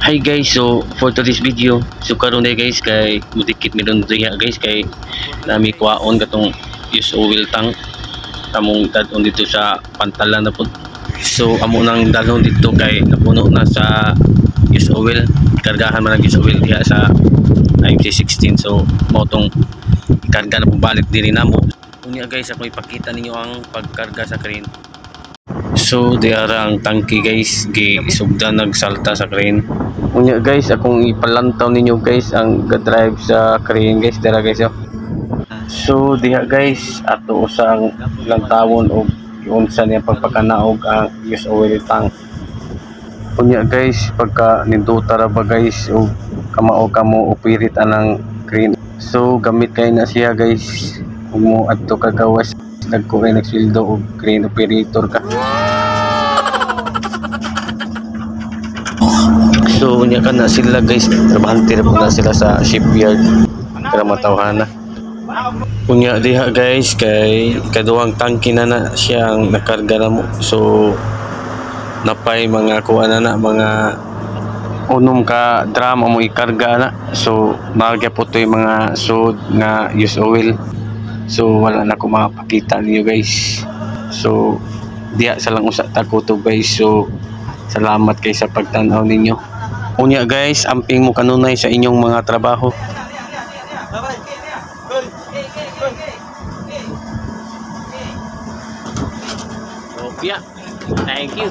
Hi guys, so for today's video, so karon na guys kay mudikit mi ron diha guys kay nami kuwaon katong use oil tank kamong dadon dito sa pantalan na pud. So amo nang dalhon dito kay napuno na sa use oil, kargahan man ang use oil diha sa MC16. So mo tong karga na balik diri namo. Unya guys, ako ipakita ninyo ang pagkarga sa crane. So diara ang tangke guys, gisugdan nagsalta sa crane. Unya guys, akong ipalantaw ninyo guys ang drive sa crane guys, dira guys oh. So diha guys, ato usang lantawon og unsa niya pagpakanaog ang use oil tank. Unya guys, pagka ninduta ra ba guys og kamao kamo operate anang crane. So gamit kay na siya guys, ug mo adto ka gawas nagko kay nagsweldo og crane operator ka. So unya ka na sila guys, trabahante na sila sa shipyard para matawhana. Unya diha guys kay kaduhang tangke na siya ang nakarga na mo. So napay mga kuan na mga unom ka drum mo ikarga na. So magya po to yung mga sud nga use oil. So wala na ko makapakita niyo guys. So diha sa lang usa ta ko to guys. So salamat kay sa pagtan-aw ninyo. Unya guys, amping mo kanunay sa inyong mga trabaho. Opya. Thank you.